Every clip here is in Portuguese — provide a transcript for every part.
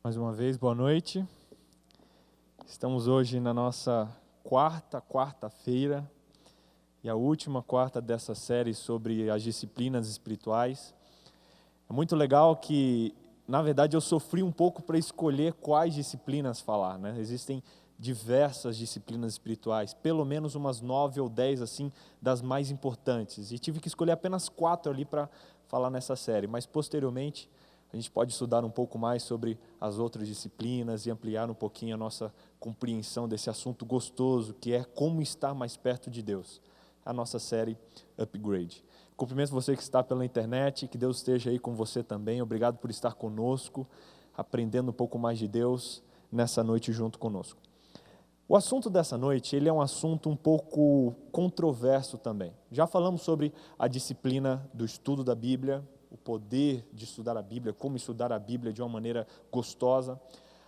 Mais uma vez, boa noite. Estamos hoje na nossa quarta-feira e a última quarta dessa série sobre as disciplinas espirituais. É muito legal que, na verdade, eu sofri um pouco para escolher quais disciplinas falar, né? Existem diversas disciplinas espirituais, pelo menos umas 9 ou 10 assim, das mais importantes. E tive que escolher apenas 4 ali para falar nessa série, mas posteriormente a gente pode estudar um pouco mais sobre as outras disciplinas e ampliar um pouquinho a nossa compreensão desse assunto gostoso, que é como estar mais perto de Deus. A nossa série Upgrade. Cumprimento você que está pela internet, que Deus esteja aí com você também. Obrigado por estar conosco, aprendendo um pouco mais de Deus nessa noite junto conosco. O assunto dessa noite, ele é um assunto um pouco controverso também. Já falamos sobre a disciplina do estudo da Bíblia, o poder de estudar a Bíblia, como estudar a Bíblia de uma maneira gostosa.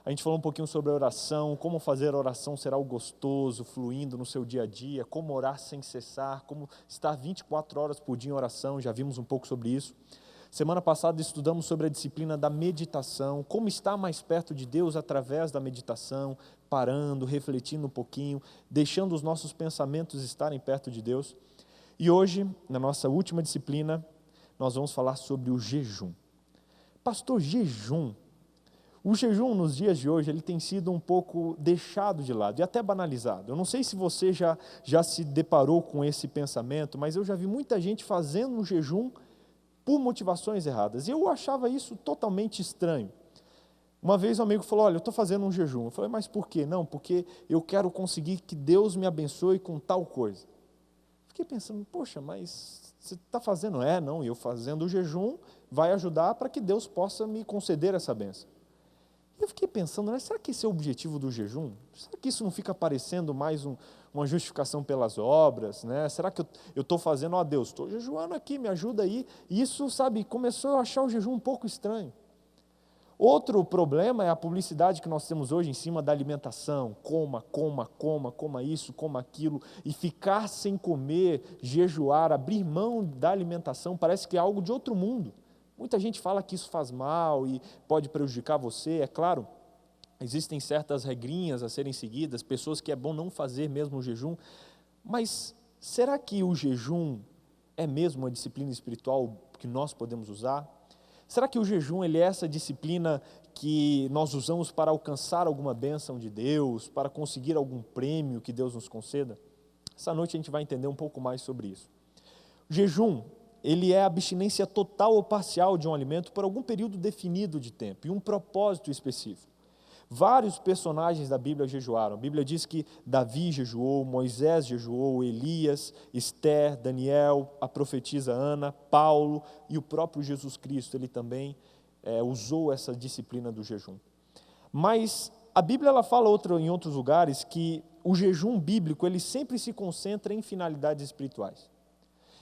A gente falou um pouquinho sobre a oração, como fazer a oração ser algo gostoso, fluindo no seu dia a dia, como orar sem cessar, como estar 24 horas por dia em oração, já vimos um pouco sobre isso. Semana passada estudamos sobre a disciplina da meditação, como estar mais perto de Deus através da meditação, parando, refletindo um pouquinho, deixando os nossos pensamentos estarem perto de Deus. E hoje, na nossa última disciplina, nós vamos falar sobre o jejum. Pastor, jejum. O jejum nos dias de hoje ele tem sido um pouco deixado de lado e até banalizado. Eu não sei se você já se deparou com esse pensamento, mas eu já vi muita gente fazendo um jejum por motivações erradas. E eu achava isso totalmente estranho. Uma vez um amigo falou, olha, eu estou fazendo um jejum. Eu falei, mas por quê? Não, porque eu quero conseguir que Deus me abençoe com tal coisa. Fiquei pensando, poxa, mas você está fazendo? Não, eu fazendo o jejum vai ajudar para que Deus possa me conceder essa bênção. Eu fiquei pensando, né, será que esse é o objetivo do jejum? Será que isso não fica parecendo mais uma justificação pelas obras? Né? Será que eu estou fazendo, Deus, estou jejuando aqui, me ajuda aí. E isso, começou a achar o jejum um pouco estranho. Outro problema é a publicidade que nós temos hoje em cima da alimentação. Coma isso, coma aquilo. E ficar sem comer, jejuar, abrir mão da alimentação, parece que é algo de outro mundo. Muita gente fala que isso faz mal e pode prejudicar você, é claro. Existem certas regrinhas a serem seguidas, pessoas que é bom não fazer mesmo o jejum. Mas será que o jejum é mesmo uma disciplina espiritual que nós podemos usar? Será que o jejum ele é essa disciplina que nós usamos para alcançar alguma bênção de Deus, para conseguir algum prêmio que Deus nos conceda? Essa noite a gente vai entender um pouco mais sobre isso. O jejum, ele é a abstinência total ou parcial de um alimento por algum período definido de tempo e um propósito específico. Vários personagens da Bíblia jejuaram. A Bíblia diz que Davi jejuou, Moisés jejuou, Elias, Esther, Daniel, a profetisa Ana, Paulo e o próprio Jesus Cristo, ele também usou essa disciplina do jejum. Mas a Bíblia ela fala em outros lugares que o jejum bíblico ele sempre se concentra em finalidades espirituais.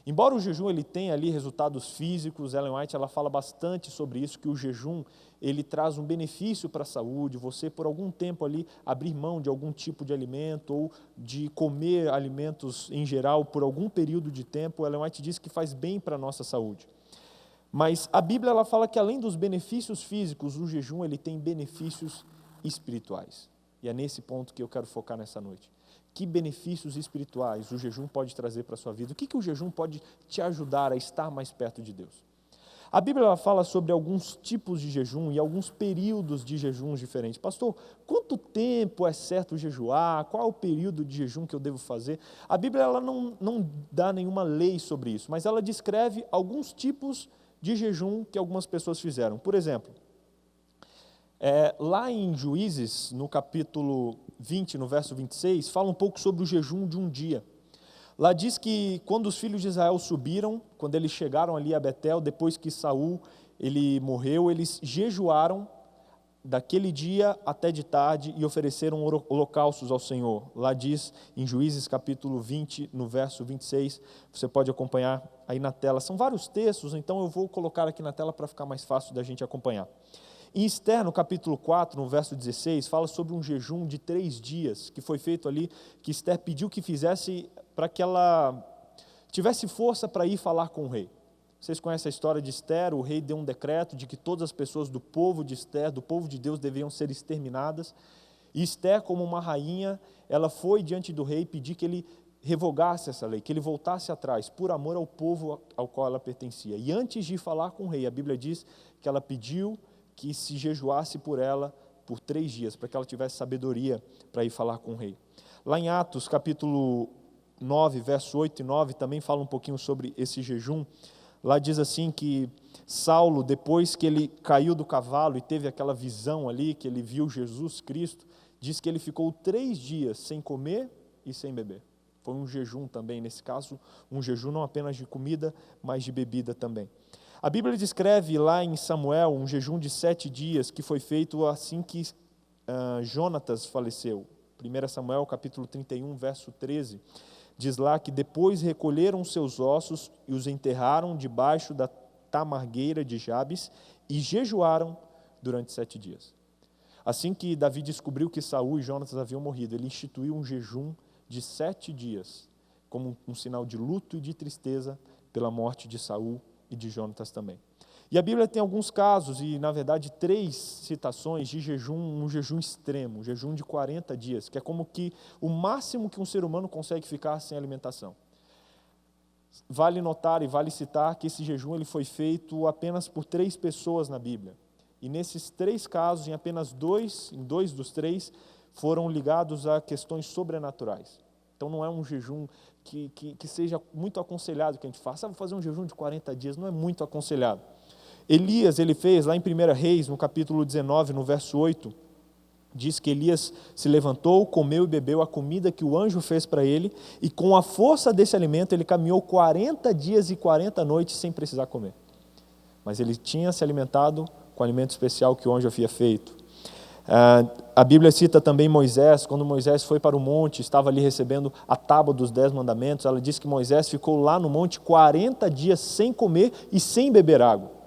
Embora o jejum ele tenha ali resultados físicos, Ellen White ela fala bastante sobre isso, que o jejum ele traz um benefício para a saúde, você por algum tempo ali abrir mão de algum tipo de alimento ou de comer alimentos em geral por algum período de tempo, Ellen White diz que faz bem para a nossa saúde. Mas a Bíblia ela fala que além dos benefícios físicos, o jejum ele tem benefícios espirituais. E é nesse ponto que eu quero focar nessa noite. Que benefícios espirituais o jejum pode trazer para a sua vida? O que o jejum pode te ajudar a estar mais perto de Deus? A Bíblia ela fala sobre alguns tipos de jejum e alguns períodos de jejuns diferentes. Pastor, quanto tempo é certo jejuar? Qual é o período de jejum que eu devo fazer? A Bíblia ela não dá nenhuma lei sobre isso, mas ela descreve alguns tipos de jejum que algumas pessoas fizeram. Por exemplo, lá em Juízes, no capítulo 20, no verso 26, fala um pouco sobre o jejum de um dia. Lá diz que quando os filhos de Israel subiram, quando eles chegaram ali a Betel, depois que Saul ele morreu, eles jejuaram daquele dia até de tarde e ofereceram holocaustos ao Senhor. Lá diz em Juízes capítulo 20, no verso 26, você pode acompanhar aí na tela. São vários textos, então eu vou colocar aqui na tela para ficar mais fácil da gente acompanhar. Em Esther, no capítulo 4, no verso 16, fala sobre um jejum de 3 dias, que foi feito ali, que Esther pediu que fizesse para que ela tivesse força para ir falar com o rei. Vocês conhecem a história de Esther, o rei deu um decreto de que todas as pessoas do povo de Esther, do povo de Deus, deveriam ser exterminadas. E Esther, como uma rainha, ela foi diante do rei pedir que ele revogasse essa lei, que ele voltasse atrás, por amor ao povo ao qual ela pertencia. E antes de falar com o rei, a Bíblia diz que ela pediu que se jejuasse por ela por 3 dias, para que ela tivesse sabedoria para ir falar com o rei. Lá em Atos, capítulo 9, verso 8 e 9, também fala um pouquinho sobre esse jejum. Lá diz assim que Saulo, depois que ele caiu do cavalo e teve aquela visão ali, que ele viu Jesus Cristo, diz que ele ficou 3 dias sem comer e sem beber. Foi um jejum também, nesse caso, um jejum não apenas de comida, mas de bebida também. A Bíblia descreve lá em Samuel um jejum de 7 dias que foi feito assim que Jonatas faleceu. 1 Samuel capítulo 31, verso 13. Diz lá que depois recolheram seus ossos e os enterraram debaixo da tamargueira de Jabes e jejuaram durante 7 dias. Assim que Davi descobriu que Saul e Jonatas haviam morrido, ele instituiu um jejum de 7 dias, como um sinal de luto e de tristeza pela morte de Saul e de Jonatas também. E a Bíblia tem alguns casos, e na verdade 3 citações de jejum, um jejum extremo, um jejum de 40 dias, que é como que o máximo que um ser humano consegue ficar sem alimentação. Vale notar e vale citar que esse jejum ele foi feito apenas por 3 pessoas na Bíblia. E nesses 3 casos, em apenas 2 dos 3, foram ligados a questões sobrenaturais. Então não é um jejum que seja muito aconselhado que a gente faça. Vou fazer um jejum de 40 dias, não é muito aconselhado. Elias, ele fez, lá em 1 Reis, no capítulo 19, no verso 8, diz que Elias se levantou, comeu e bebeu a comida que o anjo fez para ele, e com a força desse alimento ele caminhou 40 dias e 40 noites sem precisar comer. Mas ele tinha se alimentado com o alimento especial que o anjo havia feito. A Bíblia cita também Moisés, quando Moisés foi para o monte, estava ali recebendo a tábua dos 10 mandamentos, ela diz que Moisés ficou lá no monte 40 dias sem comer e sem beber água.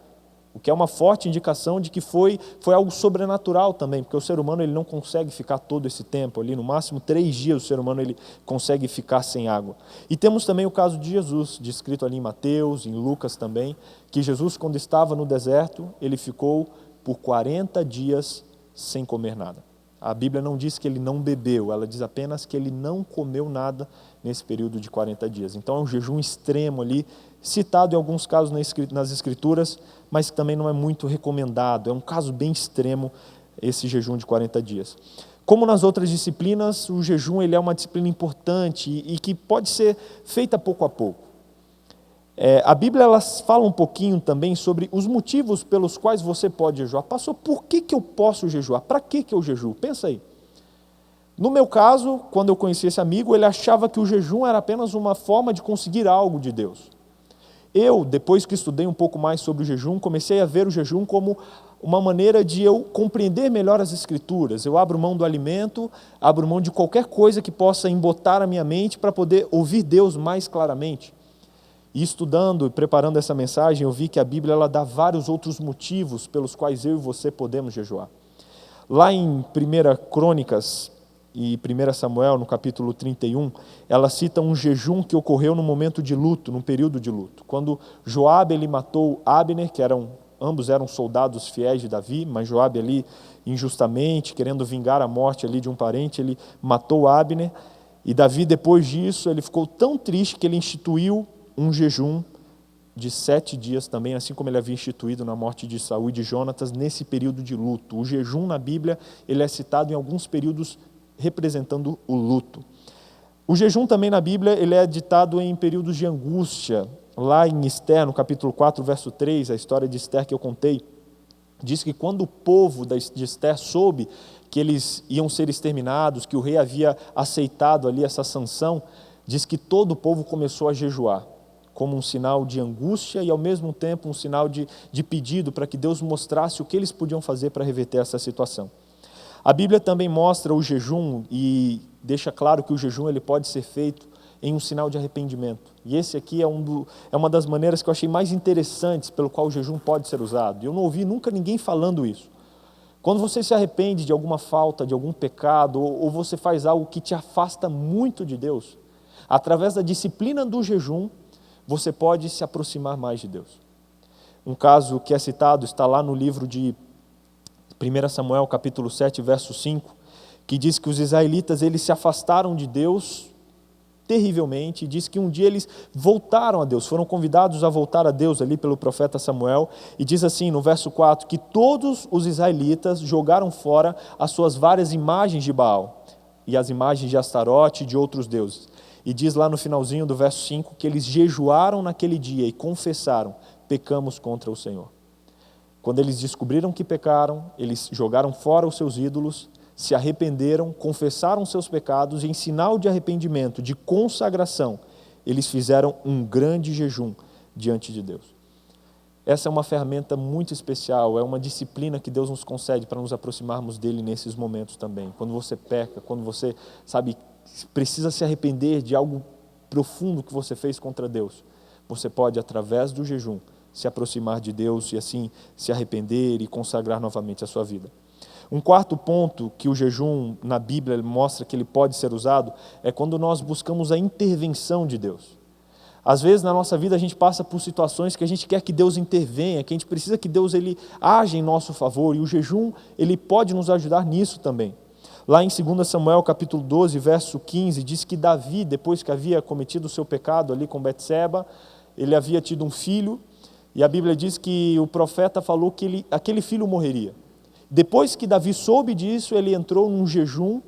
O que é uma forte indicação de que foi algo sobrenatural também, porque o ser humano ele não consegue ficar todo esse tempo ali, no máximo 3 dias o ser humano ele consegue ficar sem água. E temos também o caso de Jesus, descrito ali em Mateus, em Lucas também, que Jesus quando estava no deserto, ele ficou por 40 dias sem comer nada. A Bíblia não diz que ele não bebeu, ela diz apenas que ele não comeu nada nesse período de 40 dias. Então é um jejum extremo ali, citado em alguns casos nas Escrituras, mas também não é muito recomendado. É um caso bem extremo esse jejum de 40 dias. Como nas outras disciplinas, o jejum ele é uma disciplina importante e que pode ser feita pouco a pouco. A Bíblia ela fala um pouquinho também sobre os motivos pelos quais você pode jejuar. Pastor, por que eu posso jejuar? Para que eu jejuo? Pensa aí. No meu caso, quando eu conheci esse amigo, ele achava que o jejum era apenas uma forma de conseguir algo de Deus. Eu, depois que estudei um pouco mais sobre o jejum, comecei a ver o jejum como uma maneira de eu compreender melhor as Escrituras. Eu abro mão do alimento, abro mão de qualquer coisa que possa embotar a minha mente para poder ouvir Deus mais claramente. E estudando e preparando essa mensagem, eu vi que a Bíblia ela dá vários outros motivos pelos quais eu e você podemos jejuar. Lá em 1 Crônicas e 1 Samuel, no capítulo 31, ela cita um jejum que ocorreu num momento de luto, num período de luto. Quando Joabe ele matou Abner, que ambos eram soldados fiéis de Davi, mas Joabe ali injustamente, querendo vingar a morte ali de um parente, ele matou Abner. E Davi, depois disso, ele ficou tão triste que ele instituiu um jejum de 7 dias também, assim como ele havia instituído na morte de Saul e de Jonatas, nesse período de luto. O jejum na Bíblia, ele é citado em alguns períodos representando o luto. O jejum também na Bíblia, ele é ditado em períodos de angústia. Lá em Esther, no capítulo 4, verso 3, a história de Esther que eu contei, diz que quando o povo de Esther soube que eles iam ser exterminados, que o rei havia aceitado ali essa sanção, diz que todo o povo começou a jejuar, como um sinal de angústia e ao mesmo tempo um sinal de pedido para que Deus mostrasse o que eles podiam fazer para reverter essa situação. A Bíblia também mostra o jejum e deixa claro que o jejum ele pode ser feito em um sinal de arrependimento. E esse aqui é uma das maneiras que eu achei mais interessantes pelo qual o jejum pode ser usado. Eu não ouvi nunca ninguém falando isso. Quando você se arrepende de alguma falta, de algum pecado, ou você faz algo que te afasta muito de Deus, através da disciplina do jejum, você pode se aproximar mais de Deus. Um caso que é citado está lá no livro de 1 Samuel, capítulo 7, verso 5, que diz que os israelitas eles se afastaram de Deus terrivelmente, e diz que um dia eles voltaram a Deus, foram convidados a voltar a Deus ali pelo profeta Samuel, e diz assim no verso 4, que todos os israelitas jogaram fora as suas várias imagens de Baal, e as imagens de Astarote e de outros deuses. E diz lá no finalzinho do verso 5, que eles jejuaram naquele dia e confessaram, pecamos contra o Senhor. Quando eles descobriram que pecaram, eles jogaram fora os seus ídolos, se arrependeram, confessaram seus pecados e em sinal de arrependimento, de consagração, eles fizeram um grande jejum diante de Deus. Essa é uma ferramenta muito especial, é uma disciplina que Deus nos concede para nos aproximarmos dele nesses momentos também. Quando você peca, quando você, precisa se arrepender de algo profundo que você fez contra Deus, você pode, através do jejum, se aproximar de Deus e assim se arrepender e consagrar novamente a sua vida. Um quarto ponto que o jejum na Bíblia mostra que ele pode ser usado é quando nós buscamos a intervenção de Deus. Às vezes na nossa vida a gente passa por situações que a gente quer que Deus intervenha, que a gente precisa que Deus ele age em nosso favor, e o jejum ele pode nos ajudar nisso também. Lá em 2 Samuel capítulo 12, verso 15, diz que Davi, depois que havia cometido o seu pecado ali com Betseba, ele havia tido um filho, e a Bíblia diz que o profeta falou que aquele filho morreria. Depois que Davi soube disso, ele entrou num jejum,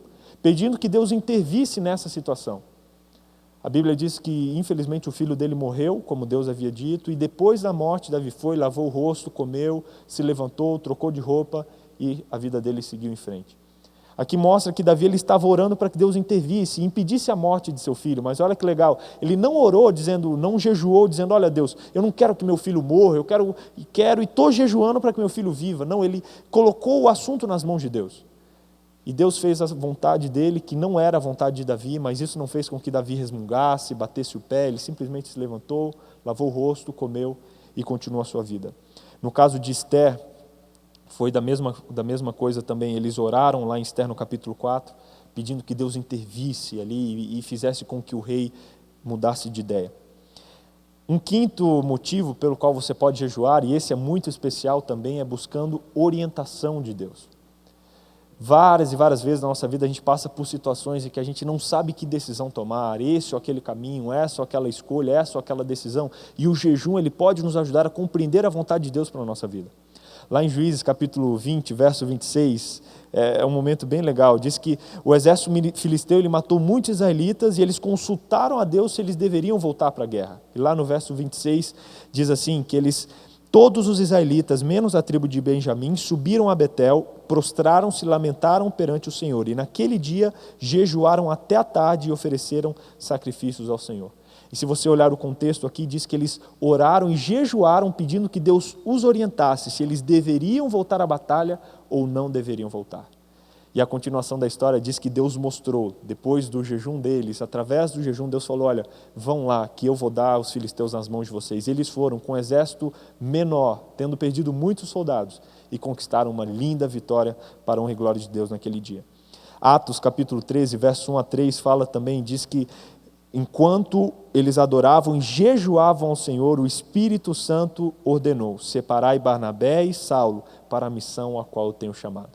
pedindo que Deus intervisse nessa situação. A Bíblia diz que, infelizmente, o filho dele morreu, como Deus havia dito, e depois da morte, Davi foi, lavou o rosto, comeu, se levantou, trocou de roupa e a vida dele seguiu em frente. Aqui mostra que Davi ele estava orando para que Deus intervisse e impedisse a morte de seu filho. Mas olha que legal, ele não orou dizendo, não jejuou dizendo, olha Deus, eu não quero que meu filho morra, eu quero e estou jejuando para que meu filho viva. Não, ele colocou o assunto nas mãos de Deus. E Deus fez a vontade dele, que não era a vontade de Davi, mas isso não fez com que Davi resmungasse, batesse o pé, ele simplesmente se levantou, lavou o rosto, comeu e continuou a sua vida. No caso de Esther, foi da mesma coisa também, eles oraram lá em Esther no capítulo 4, pedindo que Deus intervisse ali e fizesse com que o rei mudasse de ideia. Um quinto motivo pelo qual você pode jejuar, e esse é muito especial também, é buscando orientação de Deus. Várias e várias vezes na nossa vida a gente passa por situações em que a gente não sabe que decisão tomar, esse ou aquele caminho, essa ou aquela escolha, essa ou aquela decisão, e o jejum ele pode nos ajudar a compreender a vontade de Deus para a nossa vida. Lá em Juízes, capítulo 20, verso 26, é um momento bem legal. Diz que o exército filisteu ele matou muitos israelitas e eles consultaram a Deus se eles deveriam voltar para a guerra. E lá no verso 26 diz assim, que todos os israelitas, menos a tribo de Benjamim, subiram a Betel, prostraram-se e lamentaram perante o Senhor. E naquele dia jejuaram até a tarde e ofereceram sacrifícios ao Senhor. E se você olhar o contexto aqui, diz que eles oraram e jejuaram pedindo que Deus os orientasse se eles deveriam voltar à batalha ou não deveriam voltar. E a continuação da história diz que Deus mostrou, depois do jejum deles, através do jejum, Deus falou, olha, vão lá, que eu vou dar os filisteus nas mãos de vocês. Eles foram com um exército menor, tendo perdido muitos soldados, e conquistaram uma linda vitória para a honra e glória de Deus naquele dia. Atos capítulo 13, verso 1 a 3, fala também, diz que enquanto eles adoravam e jejuavam ao Senhor, o Espírito Santo ordenou, separai Barnabé e Saulo para a missão a qual eu tenho chamado.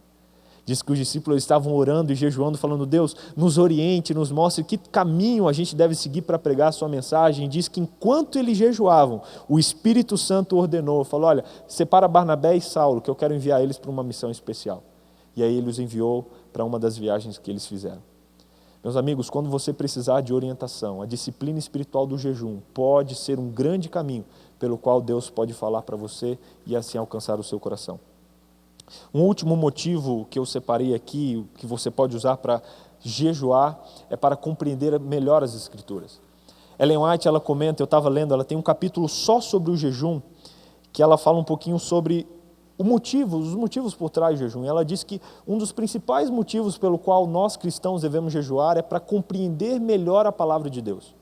Diz que os discípulos estavam orando e jejuando, falando, Deus, nos oriente, nos mostre que caminho a gente deve seguir para pregar a sua mensagem. Diz que enquanto eles jejuavam, o Espírito Santo ordenou, falou, olha, separa Barnabé e Saulo, que eu quero enviar eles para uma missão especial. E aí ele os enviou para uma das viagens que eles fizeram. Meus amigos, quando você precisar de orientação, a disciplina espiritual do jejum pode ser um grande caminho pelo qual Deus pode falar para você e assim alcançar o seu coração. Um último motivo que eu separei aqui, que você pode usar para jejuar, é para compreender melhor as Escrituras. Ellen White, ela comenta, eu estava lendo, ela tem um capítulo só sobre o jejum, que ela fala um pouquinho sobre os motivos por trás do jejum. Ela diz que um dos principais motivos pelo qual nós cristãos devemos jejuar é para compreender melhor a palavra de Deus.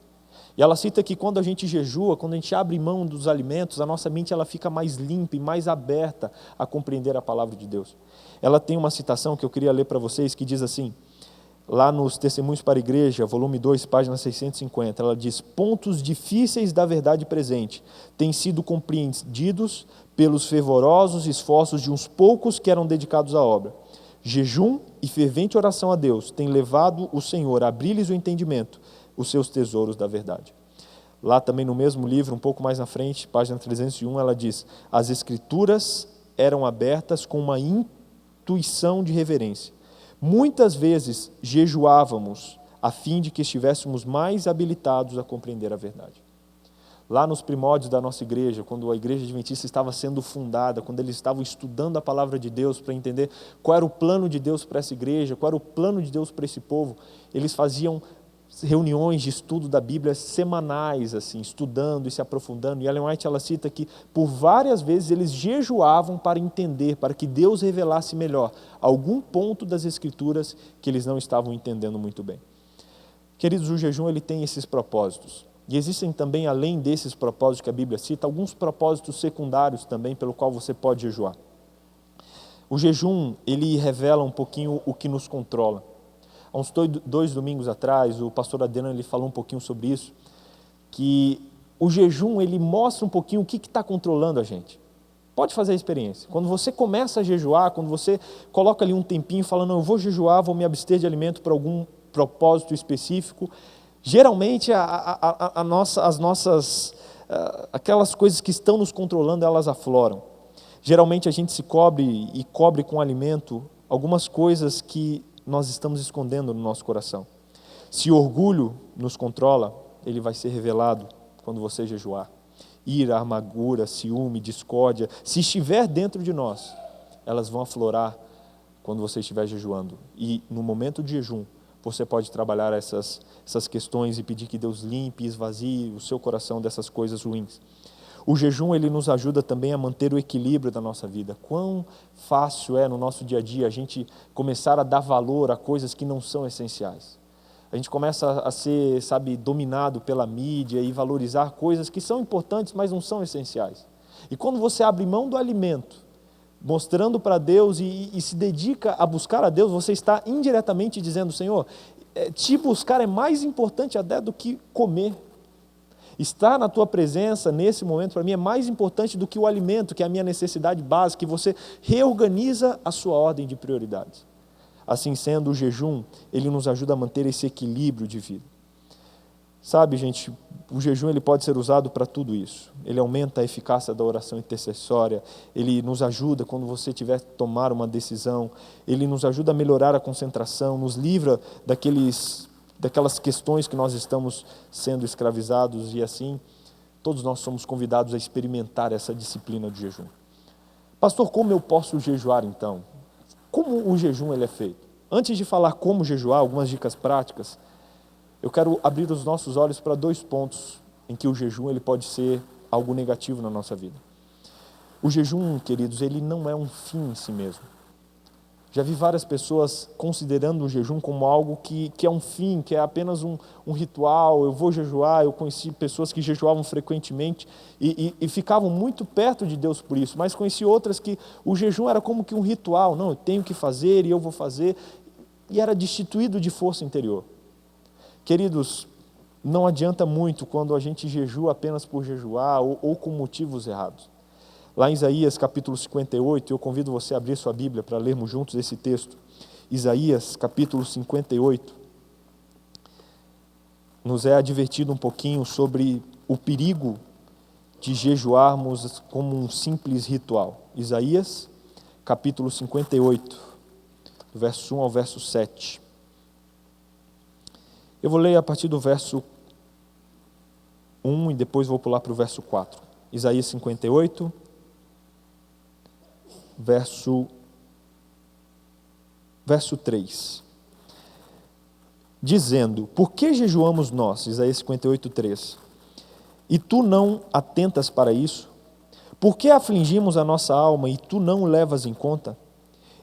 E ela cita que quando a gente jejua, quando a gente abre mão dos alimentos, a nossa mente ela fica mais limpa e mais aberta a compreender a palavra de Deus. Ela tem uma citação que eu queria ler para vocês que diz assim, lá nos Testemunhos para a Igreja, volume 2, página 650, ela diz: pontos difíceis da verdade presente têm sido compreendidos pelos fervorosos esforços de uns poucos que eram dedicados à obra. Jejum e fervente oração a Deus têm levado o Senhor a abrir-lhes o entendimento, os seus tesouros da verdade. Lá também no mesmo livro, um pouco mais na frente, página 301, ela diz: as Escrituras eram abertas com uma intuição de reverência. Muitas vezes jejuávamos a fim de que estivéssemos mais habilitados a compreender a verdade. Lá nos primórdios da nossa igreja, quando a igreja adventista estava sendo fundada, quando eles estavam estudando a palavra de Deus para entender qual era o plano de Deus para essa igreja, qual era o plano de Deus para esse povo, eles faziam reuniões de estudo da Bíblia semanais, assim, estudando e se aprofundando. E Ellen White, ela cita que por várias vezes eles jejuavam para entender, para que Deus revelasse melhor algum ponto das Escrituras que eles não estavam entendendo muito bem. Queridos, o jejum ele tem esses propósitos. E existem também, além desses propósitos que a Bíblia cita, alguns propósitos secundários também pelo qual você pode jejuar. O jejum, ele revela um pouquinho o que nos controla. Há uns 2 domingos atrás, o pastor Adriano ele falou um pouquinho sobre isso, que o jejum ele mostra um pouquinho o que está controlando a gente. Pode fazer a experiência. Quando você começa a jejuar, quando você coloca ali um tempinho falando, eu vou jejuar, vou me abster de alimento por algum propósito específico, geralmente aquelas coisas que estão nos controlando, elas afloram. Geralmente a gente se cobre com alimento algumas coisas que nós estamos escondendo no nosso coração. Se o orgulho nos controla, ele vai ser revelado quando você jejuar. Ira, amargura, ciúme, discórdia, se estiver dentro de nós, elas vão aflorar quando você estiver jejuando. E no momento de jejum, você pode trabalhar essas questões e pedir que Deus limpe e esvazie o seu coração dessas coisas ruins. O jejum ele nos ajuda também a manter o equilíbrio da nossa vida. Quão fácil é no nosso dia a dia a gente começar a dar valor a coisas que não são essenciais. A gente começa a ser, dominado pela mídia e valorizar coisas que são importantes, mas não são essenciais. E quando você abre mão do alimento, mostrando para Deus e se dedica a buscar a Deus, você está indiretamente dizendo, Senhor, te buscar é mais importante até do que comer. Estar na tua presença nesse momento para mim é mais importante do que o alimento, que é a minha necessidade básica, que você reorganiza a sua ordem de prioridades. Assim sendo, o jejum, ele nos ajuda a manter esse equilíbrio de vida. Sabe, gente, o jejum ele pode ser usado para tudo isso. Ele aumenta a eficácia da oração intercessória, ele nos ajuda quando você tiver que tomar uma decisão, ele nos ajuda a melhorar a concentração, nos livra daquelas questões que nós estamos sendo escravizados e assim, todos nós somos convidados a experimentar essa disciplina de jejum. Pastor, como eu posso jejuar então? Como o jejum ele é feito? Antes de falar como jejuar, algumas dicas práticas, eu quero abrir os nossos olhos para 2 pontos em que o jejum ele pode ser algo negativo na nossa vida. O jejum, queridos, ele não é um fim em si mesmo. Já vi várias pessoas considerando o jejum como algo que é um fim, que é apenas um ritual, eu vou jejuar. Eu conheci pessoas que jejuavam frequentemente e ficavam muito perto de Deus por isso, mas conheci outras que o jejum era como que um ritual, não, eu tenho que fazer e eu vou fazer, e era destituído de força interior. Queridos, não adianta muito quando a gente jejua apenas por jejuar ou com motivos errados. Lá em Isaías capítulo 58, eu convido você a abrir sua Bíblia para lermos juntos esse texto. Isaías capítulo 58, nos é advertido um pouquinho sobre o perigo de jejuarmos como um simples ritual. Isaías capítulo 58, do verso 1 ao verso 7. Eu vou ler a partir do verso 1 e depois vou pular para o verso 4. Isaías 58, verso 3. Dizendo, por que jejuamos nós? Isaías 58, 3. E tu não atentas para isso? Por que afligimos a nossa alma e tu não o levas em conta?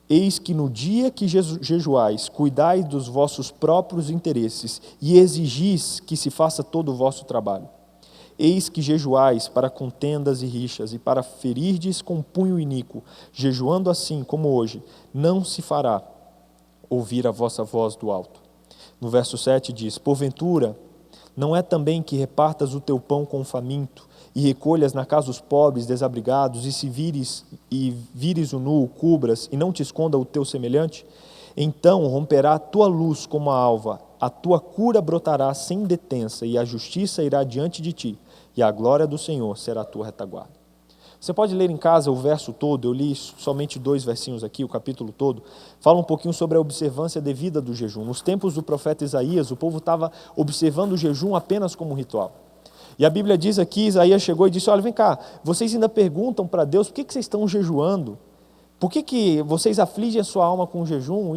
Eis que no dia que jejuais, cuidai dos vossos próprios interesses e exigis que se faça todo o vosso trabalho. Eis que jejuais para contendas e rixas e para ferirdes com punho iníquo, jejuando assim como hoje, não se fará ouvir a vossa voz do alto. No verso 7 diz: porventura, não é também que repartas o teu pão com o faminto, e recolhas na casa os pobres, desabrigados, e se vires o nu, o cubras, e não te esconda o teu semelhante? Então romperá a tua luz como a alva, a tua cura brotará sem detença, e a justiça irá diante de ti, e a glória do Senhor será a tua retaguarda. Você pode ler em casa o verso todo, eu li somente 2 versinhos aqui, o capítulo todo, fala um pouquinho sobre a observância devida do jejum. Nos tempos do profeta Isaías, o povo estava observando o jejum apenas como um ritual. E a Bíblia diz aqui, Isaías chegou e disse: olha, vem cá, vocês ainda perguntam para Deus por que vocês estão jejuando? Por que vocês afligem a sua alma com o jejum?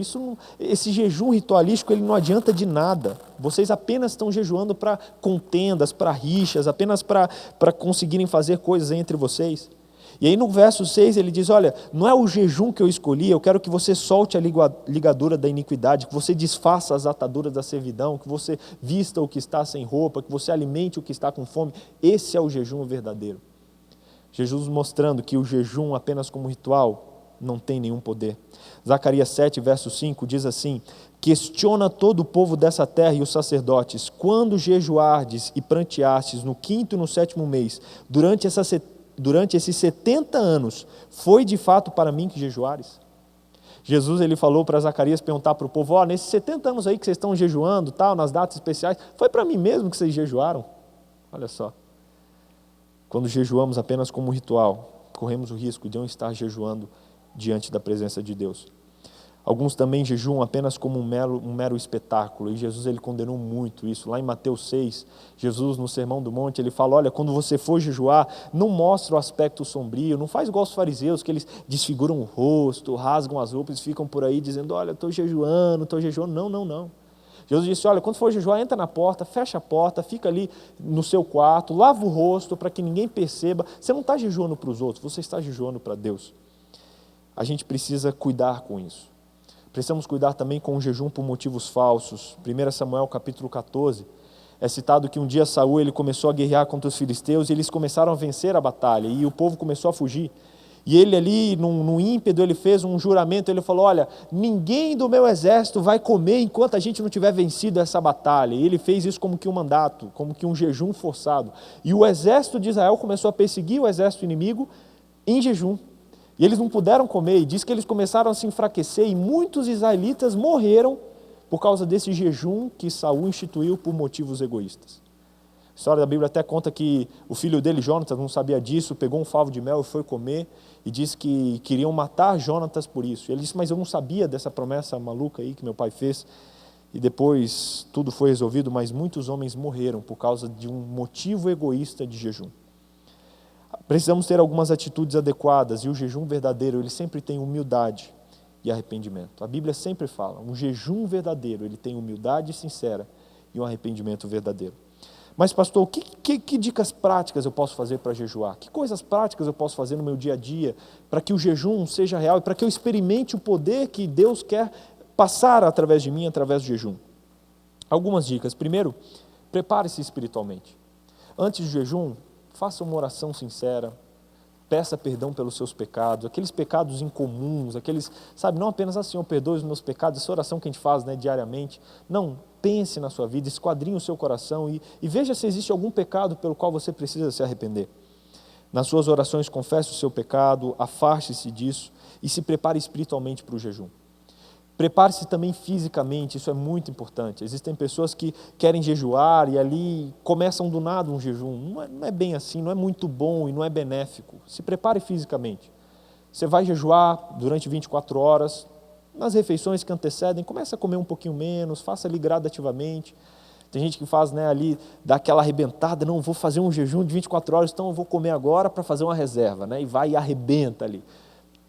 Esse jejum ritualístico ele não adianta de nada. Vocês apenas estão jejuando para contendas, para rixas, apenas para conseguirem fazer coisas entre vocês. E aí no verso 6 ele diz: olha, não é o jejum que eu escolhi, eu quero que você solte a ligadura da iniquidade, que você desfaça as ataduras da servidão, que você vista o que está sem roupa, que você alimente o que está com fome. Esse é o jejum verdadeiro. Jesus mostrando que o jejum apenas como ritual não tem nenhum poder. Zacarias 7, verso 5 diz assim: questiona todo o povo dessa terra e os sacerdotes, quando jejuardes e pranteastes no 5º e no 7º mês, durante esses 70 anos, foi de fato para mim que jejuares? Jesus ele falou para Zacarias perguntar para o povo: nesses 70 anos aí que vocês estão jejuando, tal, nas datas especiais, foi para mim mesmo que vocês jejuaram? Olha só, quando jejuamos apenas como ritual, corremos o risco de não estar jejuando diante da presença de Deus. Alguns também jejuam apenas como um mero espetáculo, e Jesus ele condenou muito isso. Lá em Mateus 6, Jesus no Sermão do Monte, ele fala: olha, quando você for jejuar, não mostra o aspecto sombrio, não faz igual os fariseus, que eles desfiguram o rosto, rasgam as roupas e ficam por aí dizendo: olha, estou jejuando. Não. Jesus disse: olha, quando for jejuar, entra na porta, fecha a porta, fica ali no seu quarto, lava o rosto para que ninguém perceba. Você não está jejuando para os outros, você está jejuando para Deus. A gente precisa cuidar com isso. Precisamos cuidar também com o jejum por motivos falsos. 1 Samuel capítulo 14, é citado que um dia Saul ele começou a guerrear contra os filisteus e eles começaram a vencer a batalha e o povo começou a fugir. E ele ali, num ímpeto, ele fez um juramento, ele falou: olha, ninguém do meu exército vai comer enquanto a gente não tiver vencido essa batalha. E ele fez isso como que um mandato, como que um jejum forçado. E o exército de Israel começou a perseguir o exército inimigo em jejum. E eles não puderam comer, e diz que eles começaram a se enfraquecer, e muitos israelitas morreram por causa desse jejum que Saul instituiu por motivos egoístas. A história da Bíblia até conta que o filho dele, Jonatas, não sabia disso, pegou um favo de mel e foi comer, e disse que queriam matar Jonatas por isso. Ele disse: mas eu não sabia dessa promessa maluca aí que meu pai fez. E depois tudo foi resolvido, mas muitos homens morreram por causa de um motivo egoísta de jejum. Precisamos ter algumas atitudes adequadas, e o jejum verdadeiro, ele sempre tem humildade e arrependimento. A Bíblia sempre fala: um jejum verdadeiro, ele tem humildade sincera e um arrependimento verdadeiro. Mas pastor, que dicas práticas eu posso fazer para jejuar? Que coisas práticas eu posso fazer no meu dia a dia para que o jejum seja real e para que eu experimente o poder que Deus quer passar através de mim, através do jejum? Algumas dicas. Primeiro, prepare-se espiritualmente. Antes do jejum, faça uma oração sincera, peça perdão pelos seus pecados, aqueles pecados incomuns, aqueles, não apenas assim: Senhor, perdoe os meus pecados, essa oração que a gente faz diariamente. Não, pense na sua vida, esquadrinhe o seu coração e veja se existe algum pecado pelo qual você precisa se arrepender. Nas suas orações, confesse o seu pecado, afaste-se disso e se prepare espiritualmente para o jejum. Prepare-se também fisicamente, isso é muito importante. Existem pessoas que querem jejuar e ali começam do nada um jejum. Não é bem assim, não é muito bom e não é benéfico. Se prepare fisicamente. Você vai jejuar durante 24 horas, nas refeições que antecedem, comece a comer um pouquinho menos, faça ali gradativamente. Tem gente que faz ali, dá aquela arrebentada: não, vou fazer um jejum de 24 horas, então eu vou comer agora para fazer uma reserva, e vai e arrebenta ali.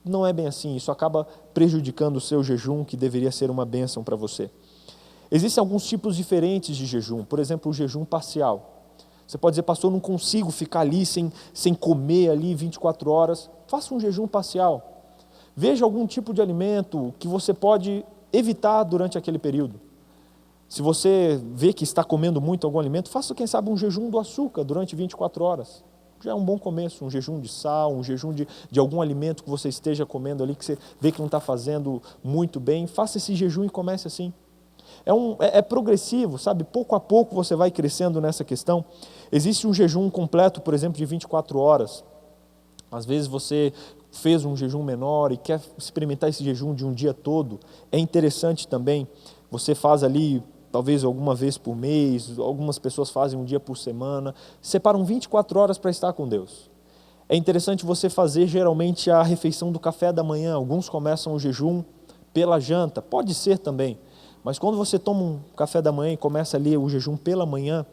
Não é bem assim, isso acaba prejudicando o seu jejum, que deveria ser uma bênção para você. Existem alguns tipos diferentes de jejum, por exemplo, o jejum parcial. Você pode dizer: pastor, eu não consigo ficar ali sem comer ali 24 horas. Faça um jejum parcial. Veja algum tipo de alimento que você pode evitar durante aquele período. Se você vê que está comendo muito algum alimento, faça, quem sabe, um jejum do açúcar durante 24 horas. Já é um bom começo, um jejum de sal, um jejum de algum alimento que você esteja comendo ali, que você vê que não está fazendo muito bem. Faça esse jejum e comece assim. É progressivo, sabe? Pouco a pouco você vai crescendo nessa questão. Existe um jejum completo, por exemplo, de 24 horas. Às vezes você fez um jejum menor e quer experimentar esse jejum de um dia todo. É interessante também. Você faz ali, talvez alguma vez por mês, algumas pessoas fazem um dia por semana. Separam 24 horas para estar com Deus. É interessante você fazer geralmente a refeição do café da manhã. Alguns começam o jejum pela janta, pode ser também. Mas quando você toma um café da manhã e começa ali o jejum pela manhã,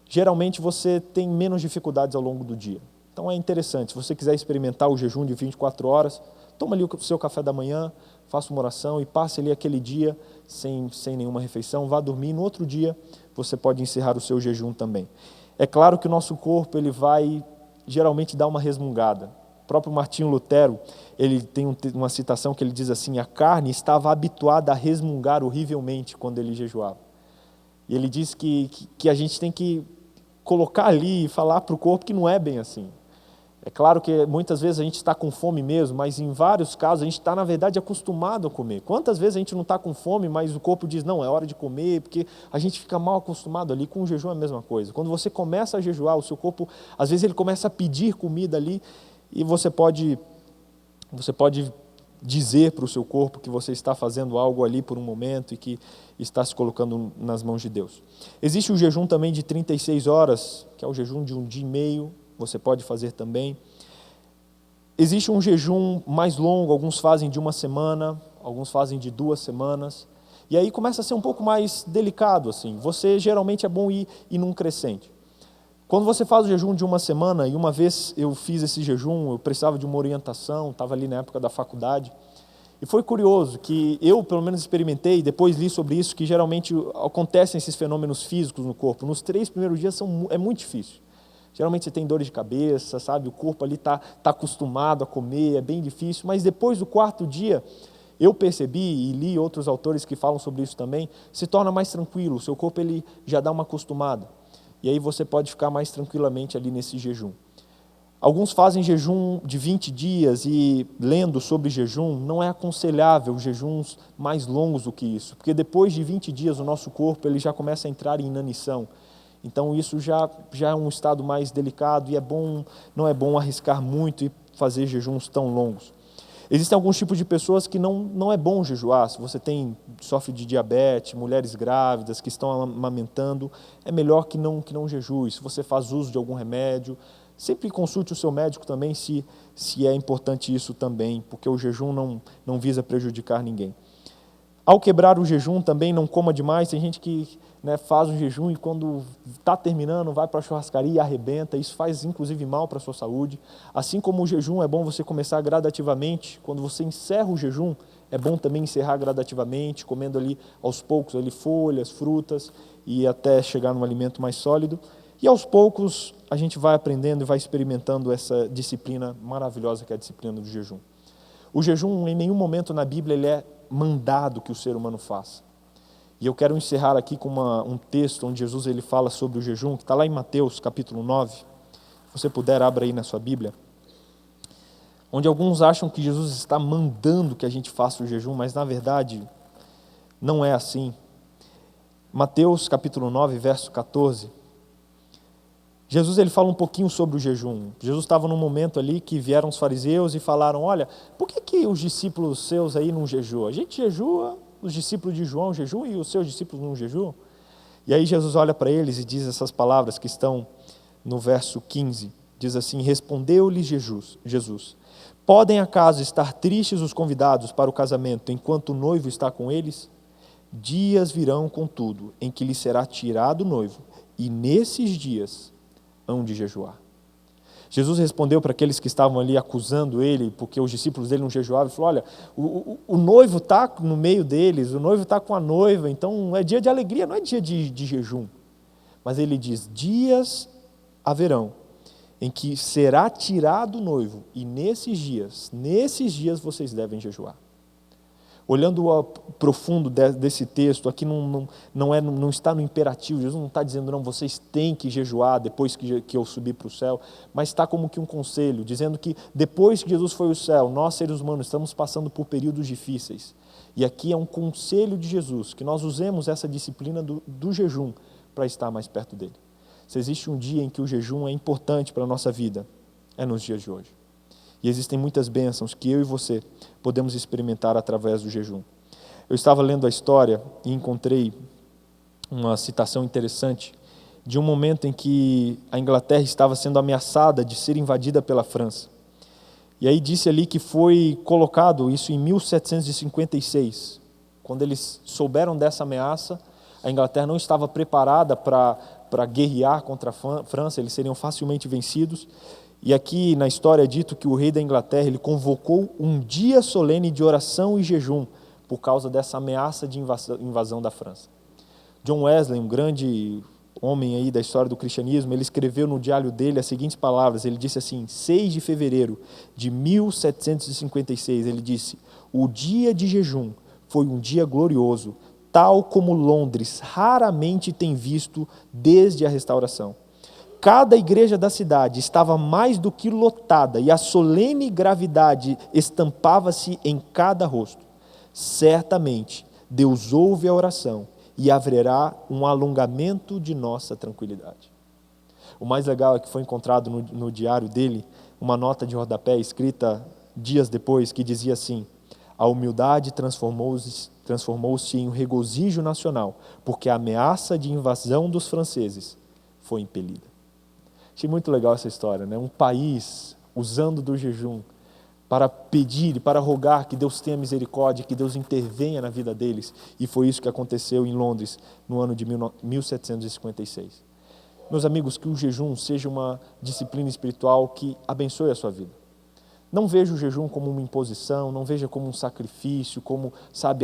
geralmente você tem menos dificuldades ao longo do dia. Então é interessante, se você quiser experimentar o jejum de 24 horas, toma ali o seu café da manhã, faça uma oração e passe ali aquele dia sem nenhuma refeição, vá dormir. No outro dia você pode encerrar o seu jejum também. É claro que o nosso corpo ele vai geralmente dar uma resmungada. O próprio Martinho Lutero, ele tem uma citação que ele diz assim: a carne estava habituada a resmungar horrivelmente quando ele jejuava. E ele diz que a gente tem que colocar ali e falar para o corpo que não é bem assim. É claro que muitas vezes a gente está com fome mesmo, mas em vários casos a gente está, na verdade, acostumado a comer. Quantas vezes a gente não está com fome, mas o corpo diz, não, é hora de comer, porque a gente fica mal acostumado ali. Com o jejum é a mesma coisa. Quando você começa a jejuar, o seu corpo, às vezes ele começa a pedir comida ali, e você pode dizer para o seu corpo que você está fazendo algo ali por um momento e que está se colocando nas mãos de Deus. Existe o jejum também de 36 horas, que é o jejum de um dia e meio, você pode fazer também. Existe um jejum mais longo, alguns fazem de uma semana, alguns fazem de 2 semanas, e aí começa a ser um pouco mais delicado, assim. Você geralmente é bom ir num crescente. Quando você faz o jejum de uma semana, e uma vez eu fiz esse jejum, eu precisava de uma orientação, estava ali na época da faculdade, e foi curioso que eu, pelo menos, experimentei, e depois li sobre isso, que geralmente acontecem esses fenômenos físicos no corpo. Nos 3 primeiros dias é muito difícil. Geralmente você tem dores de cabeça, sabe? O corpo ali está acostumado a comer, é bem difícil. Mas depois do 4º dia, eu percebi, e li outros autores que falam sobre isso também, se torna mais tranquilo, o seu corpo ele já dá uma acostumada. E aí você pode ficar mais tranquilamente ali nesse jejum. Alguns fazem jejum de 20 dias e, lendo sobre jejum, não é aconselhável jejuns mais longos do que isso. Porque depois de 20 dias o nosso corpo ele já começa a entrar em inanição. Então isso já é um estado mais delicado e não é bom arriscar muito e fazer jejuns tão longos. Existem alguns tipos de pessoas que não é bom jejuar. Se você sofre de diabetes, mulheres grávidas que estão amamentando, é melhor que não jejue. Se você faz uso de algum remédio, sempre consulte o seu médico também se é importante isso também, porque o jejum não visa prejudicar ninguém. Ao quebrar o jejum também não coma demais. Tem gente que faz o jejum e quando está terminando vai para a churrascaria e arrebenta. Isso faz inclusive mal para a sua saúde. Assim como o jejum é bom você começar gradativamente, quando você encerra o jejum, é bom também encerrar gradativamente, comendo ali aos poucos ali, folhas, frutas e até chegar num alimento mais sólido. E aos poucos a gente vai aprendendo e vai experimentando essa disciplina maravilhosa que é a disciplina do jejum. O jejum em nenhum momento na Bíblia ele é mandado que o ser humano faça. E eu quero encerrar aqui com um texto onde Jesus ele fala sobre o jejum, que está lá em Mateus capítulo 9. Se você puder, abra aí na sua Bíblia. Onde alguns acham que Jesus está mandando que a gente faça o jejum, mas na verdade não é assim. Mateus capítulo 9, verso 14. Jesus ele fala um pouquinho sobre o jejum. Jesus estava num momento ali que vieram os fariseus e falaram, olha, por que os discípulos seus aí não jejuam? A gente jejua, os discípulos de João jejuam e os seus discípulos não jejuam? E aí Jesus olha para eles e diz essas palavras que estão no verso 15. Diz assim, respondeu-lhes Jesus, podem acaso estar tristes os convidados para o casamento enquanto o noivo está com eles? Dias virão, contudo, em que lhe será tirado o noivo, e nesses dias hão de jejuar. Jesus respondeu para aqueles que estavam ali acusando ele, porque os discípulos dele não jejuavam, e falou, olha, o noivo está no meio deles, o noivo está com a noiva, então é dia de alegria, não é dia de jejum. Mas ele diz, dias haverão, em que será tirado o noivo, e nesses dias vocês devem jejuar. Olhando ao profundo desse texto, aqui não está no imperativo, Jesus não está dizendo, não, vocês têm que jejuar depois que eu subir para o céu, mas está como que um conselho, dizendo que depois que Jesus foi ao céu, nós seres humanos estamos passando por períodos difíceis, E aqui é um conselho de Jesus, que nós usemos essa disciplina do jejum para estar mais perto dele. Se existe um dia em que o jejum é importante para a nossa vida, é nos dias de hoje. E existem muitas bênçãos que eu e você podemos experimentar através do jejum. Eu estava lendo a história e encontrei uma citação interessante de um momento em que a Inglaterra estava sendo ameaçada de ser invadida pela França. E aí disse ali que foi colocado isso em 1756. Quando eles souberam dessa ameaça, a Inglaterra não estava preparada para guerrear contra a França, eles seriam facilmente vencidos. E aqui na história é dito que o rei da Inglaterra ele convocou um dia solene de oração e jejum por causa dessa ameaça de invasão da França. John Wesley, um grande homem aí da história do cristianismo, ele escreveu no diário dele as seguintes palavras, ele disse assim, 6 de fevereiro de 1756, ele disse, o dia de jejum foi um dia glorioso, tal como Londres raramente tem visto desde a restauração. Cada igreja da cidade estava mais do que lotada e a solene gravidade estampava-se em cada rosto. Certamente, Deus ouve a oração e haverá um alongamento de nossa tranquilidade. O mais legal é que foi encontrado no diário dele uma nota de rodapé escrita dias depois que dizia assim, a humildade transformou-se em um regozijo nacional, porque a ameaça de invasão dos franceses foi impelida. Achei muito legal essa história, né? Um país usando do jejum para pedir e para rogar que Deus tenha misericórdia, que Deus intervenha na vida deles. E foi isso que aconteceu em Londres no ano de 1756. Meus amigos, que o jejum seja uma disciplina espiritual que abençoe a sua vida. Não veja o jejum como uma imposição, não veja como um sacrifício, como,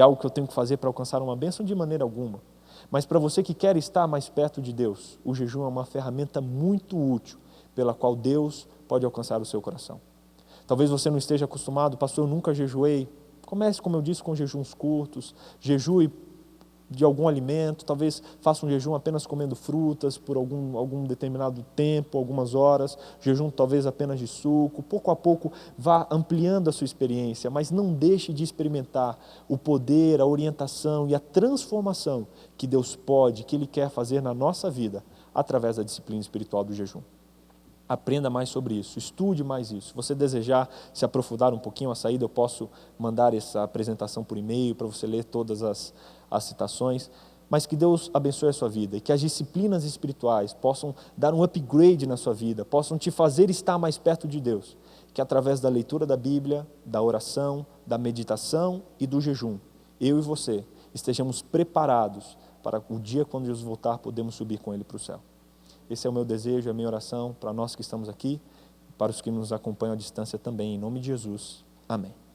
algo que eu tenho que fazer para alcançar uma bênção de maneira alguma. Mas para você que quer estar mais perto de Deus, o jejum é uma ferramenta muito útil pela qual Deus pode alcançar o seu coração. Talvez você não esteja acostumado, pastor, eu nunca jejuei. Comece, como eu disse, com jejuns curtos, jejue de algum alimento, talvez faça um jejum apenas comendo frutas por algum determinado tempo, algumas horas, jejum talvez apenas de suco, pouco a pouco vá ampliando a sua experiência, mas não deixe de experimentar o poder, a orientação e a transformação que Deus pode, que Ele quer fazer na nossa vida, através da disciplina espiritual do jejum. Aprenda mais sobre isso, estude mais isso. Se você desejar se aprofundar um pouquinho a saída, eu posso mandar essa apresentação por e-mail para você ler todas as citações, mas que Deus abençoe a sua vida e que as disciplinas espirituais possam dar um upgrade na sua vida, possam te fazer estar mais perto de Deus, que através da leitura da Bíblia, da oração, da meditação e do jejum, eu e você estejamos preparados para o dia quando Jesus voltar, podemos subir com Ele para o céu. Esse é o meu desejo, é a minha oração para nós que estamos aqui, para os que nos acompanham à distância também, em nome de Jesus. Amém.